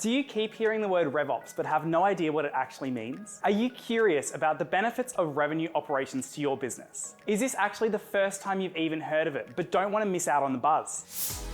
Do you keep hearing the word RevOps but have no idea what it actually means? Are you curious about the benefits of revenue operations to your business? Is this actually the first time you've even heard of it but don't want to miss out on the buzz?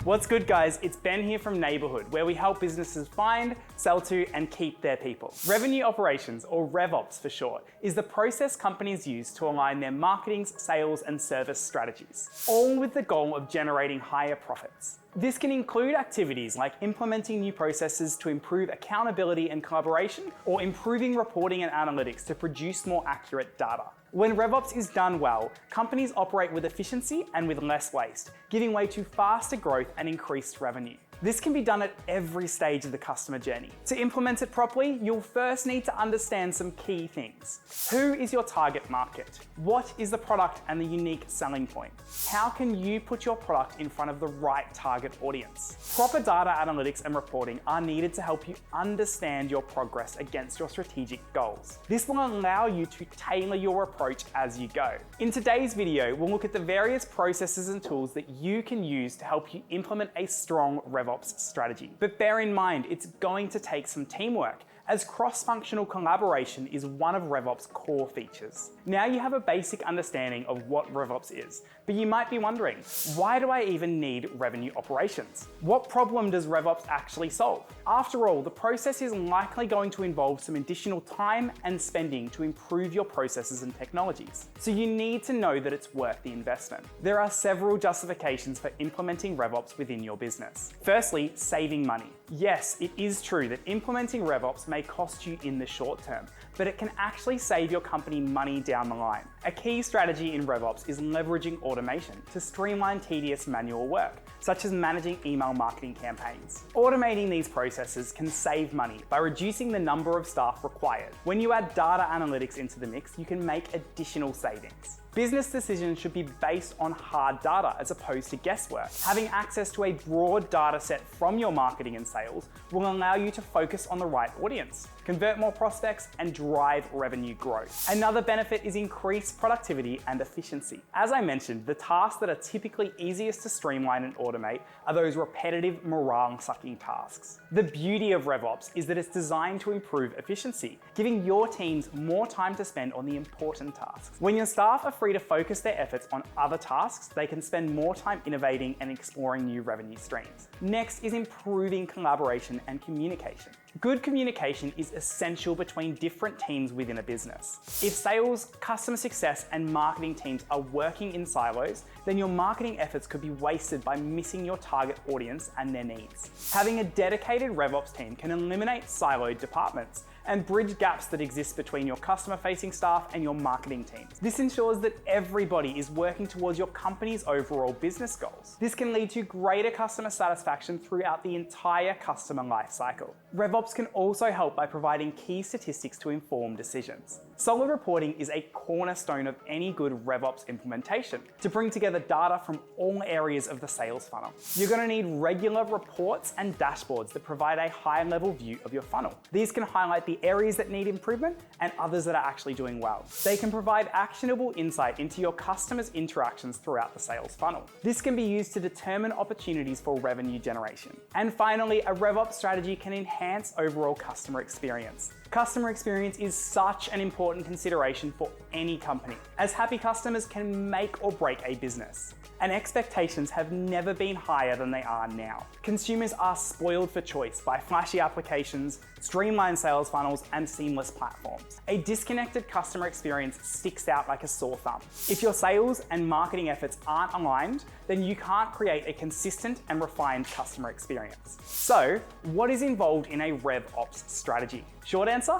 What's good, guys? It's Ben here from Neighborhood, where we help businesses find, sell to, and keep their people. Revenue operations, or RevOps for short, is the process companies use to align their marketing, sales, and service strategies, all with the goal of generating higher profits. This can include activities like implementing new processes to improve accountability and collaboration, or improving reporting and analytics to produce more accurate data. When RevOps is done well, companies operate with efficiency and with less waste, giving way to faster growth and increased revenue. This can be done at every stage of the customer journey. To implement it properly, you'll first need to understand some key things. Who is your target market? What is the product and the unique selling point? How can you put your product in front of the right target audience? Proper data analytics and reporting are needed to help you understand your progress against your strategic goals. This will allow you to tailor your approach as you go. In today's video, we'll look at the various processes and tools that you can use to help you implement a strong RevOps strategy. But bear in mind, it's going to take some teamwork, as cross-functional collaboration is one of RevOps' core features. Now you have a basic understanding of what RevOps is, but you might be wondering, why do I even need revenue operations? What problem does RevOps actually solve? After all, the process is likely going to involve some additional time and spending to improve your processes and technologies. So you need to know that it's worth the investment. There are several justifications for implementing RevOps within your business. Firstly, saving money. Yes, it is true that implementing RevOps may cost you in the short term, but it can actually save your company money down the line. A key strategy in RevOps is leveraging automation to streamline tedious manual work, such as managing email marketing campaigns. Automating these processes can save money by reducing the number of staff required. When you add data analytics into the mix, you can make additional savings. Business decisions should be based on hard data as opposed to guesswork. Having access to a broad data set from your marketing and sales will allow you to focus on the right audience, convert more prospects, and drive revenue growth. Another benefit is increased productivity and efficiency. As I mentioned, the tasks that are typically easiest to streamline and automate are those repetitive, morale-sucking tasks. The beauty of RevOps is that it's designed to improve efficiency, giving your teams more time to spend on the important tasks. When your staff are free to focus their efforts on other tasks, they can spend more time innovating and exploring new revenue streams. Next is improving collaboration and communication. Good communication is essential between different teams within a business. If sales, customer success, and marketing teams are working in silos, then your marketing efforts could be wasted by missing your target audience and their needs. Having a dedicated RevOps team can eliminate siloed departments and bridge gaps that exist between your customer-facing staff and your marketing teams. This ensures that everybody is working towards your company's overall business goals. This can lead to greater customer satisfaction throughout the entire customer lifecycle. RevOps can also help by providing key statistics to inform decisions. Solid reporting is a cornerstone of any good RevOps implementation to bring together data from all areas of the sales funnel. You're going to need regular reports and dashboards that provide a high-level view of your funnel. These can highlight the areas that need improvement and others that are actually doing well. They can provide actionable insight into your customers' interactions throughout the sales funnel. This can be used to determine opportunities for revenue generation. And finally, a RevOps strategy can enhance overall customer experience. Customer experience is such an important consideration for any company, as happy customers can make or break a business. And expectations have never been higher than they are now. Consumers are spoiled for choice by flashy applications, streamlined sales funnels, and seamless platforms. A disconnected customer experience sticks out like a sore thumb. If your sales and marketing efforts aren't aligned, then you can't create a consistent and refined customer experience. So, what is involved in a RevOps strategy? Short answer?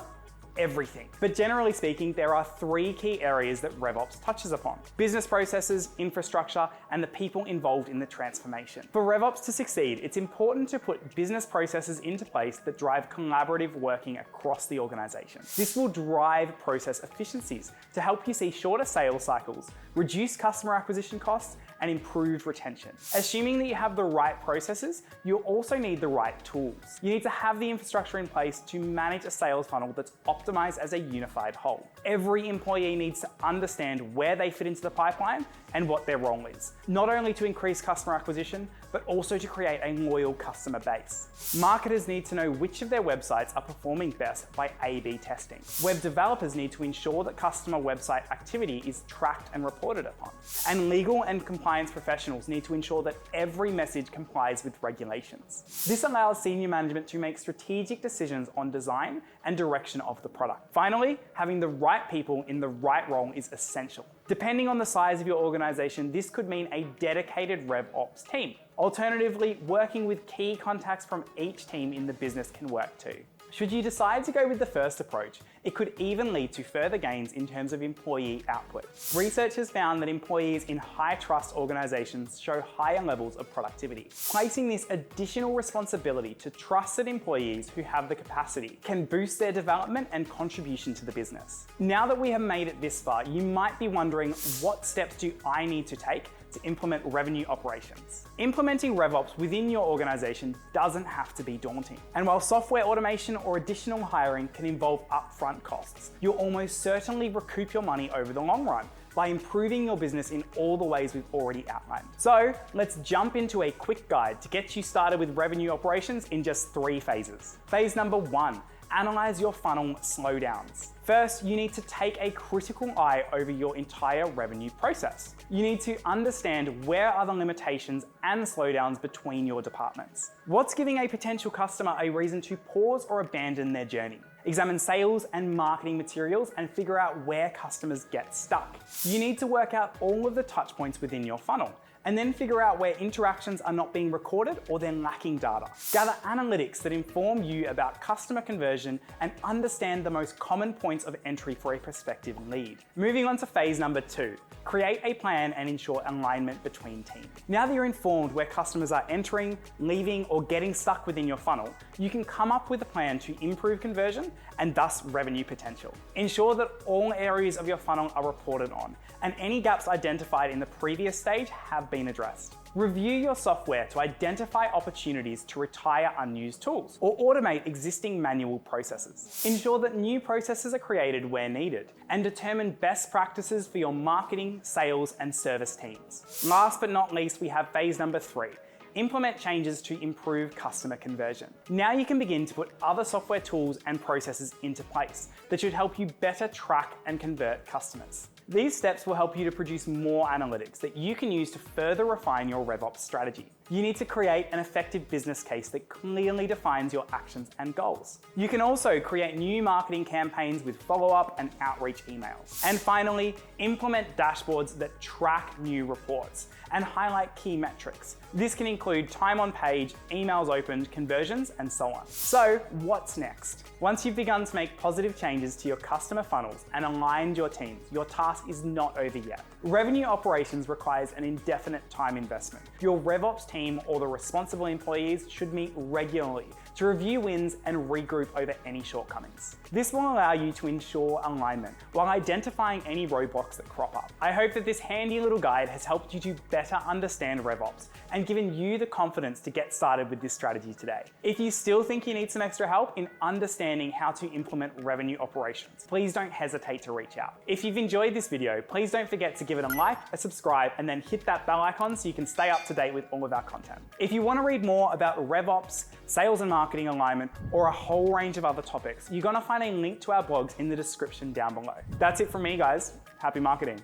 Everything. But generally speaking, there are three key areas that RevOps touches upon: business processes, infrastructure, and the people involved in the transformation. For RevOps to succeed, it's important to put business processes into place that drive collaborative working across the organization. This will drive process efficiencies to help you see shorter sales cycles, reduce customer acquisition costs, and improved retention. Assuming that you have the right processes, you'll also need the right tools. You need to have the infrastructure in place to manage a sales funnel that's optimized as a unified whole. Every employee needs to understand where they fit into the pipeline and what their role is, not only to increase customer acquisition, but also to create a loyal customer base. Marketers need to know which of their websites are performing best by A/B testing. Web developers need to ensure that customer website activity is tracked and reported upon. And legal and compliance professionals need to ensure that every message complies with regulations. This allows senior management to make strategic decisions on design and direction of the product. Finally, having the right people in the right role is essential. Depending on the size of your organization, this could mean a dedicated RevOps team. Alternatively, working with key contacts from each team in the business can work too. Should you decide to go with the first approach, it could even lead to further gains in terms of employee output. Research has found that employees in high-trust organizations show higher levels of productivity. Placing this additional responsibility to trusted employees who have the capacity can boost their development and contribution to the business. Now that we have made it this far, you might be wondering, what steps do I need to take to implement revenue operations? Implementing RevOps within your organization doesn't have to be daunting. And while software automation or additional hiring can involve upfront costs, you'll almost certainly recoup your money over the long run by improving your business in all the ways we've already outlined. So let's jump into a quick guide to get you started with revenue operations in just 3 phases. Phase number 1, analyze your funnel slowdowns. First, you need to take a critical eye over your entire revenue process. You need to understand where are the limitations and slowdowns between your departments. What's giving a potential customer a reason to pause or abandon their journey? Examine sales and marketing materials and figure out where customers get stuck. You need to work out all of the touch points within your funnel, and then figure out where interactions are not being recorded or they're lacking data. Gather analytics that inform you about customer conversion and understand the most common points of entry for a prospective lead. Moving on to phase number 2, create a plan and ensure alignment between teams. Now that you're informed where customers are entering, leaving, or getting stuck within your funnel, you can come up with a plan to improve conversion and thus revenue potential. Ensure that all areas of your funnel are reported on, and any gaps identified in the previous stage have been addressed. Review your software to identify opportunities to retire unused tools or automate existing manual processes. Ensure that new processes are created where needed, and determine best practices for your marketing, sales, and service teams. Last but not least, we have phase number 3. Implement changes to improve customer conversion. Now you can begin to put other software tools and processes into place that should help you better track and convert customers. These steps will help you to produce more analytics that you can use to further refine your RevOps strategy. You need to create an effective business case that clearly defines your actions and goals. You can also create new marketing campaigns with follow-up and outreach emails. And finally, implement dashboards that track new reports and highlight key metrics. This can include time on page, emails opened, conversions, and so on. So what's next? Once you've begun to make positive changes to your customer funnels and aligned your teams, your task is not over yet. Revenue operations requires an indefinite time investment. Your RevOps team or the responsible employees should meet regularly to review wins and regroup over any shortcomings. This will allow you to ensure alignment while identifying any roadblocks that crop up. I hope that this handy little guide has helped you to better understand RevOps and given you the confidence to get started with this strategy today. If you still think you need some extra help in understanding how to implement revenue operations, please don't hesitate to reach out. If you've enjoyed this video, please don't forget to give it a like, a subscribe, and then hit that bell icon so you can stay up to date with all of our content. If you want to read more about RevOps, sales and marketing alignment, or a whole range of other topics, you're going to find a link to our blogs in the description down below. That's it from me, guys. Happy marketing.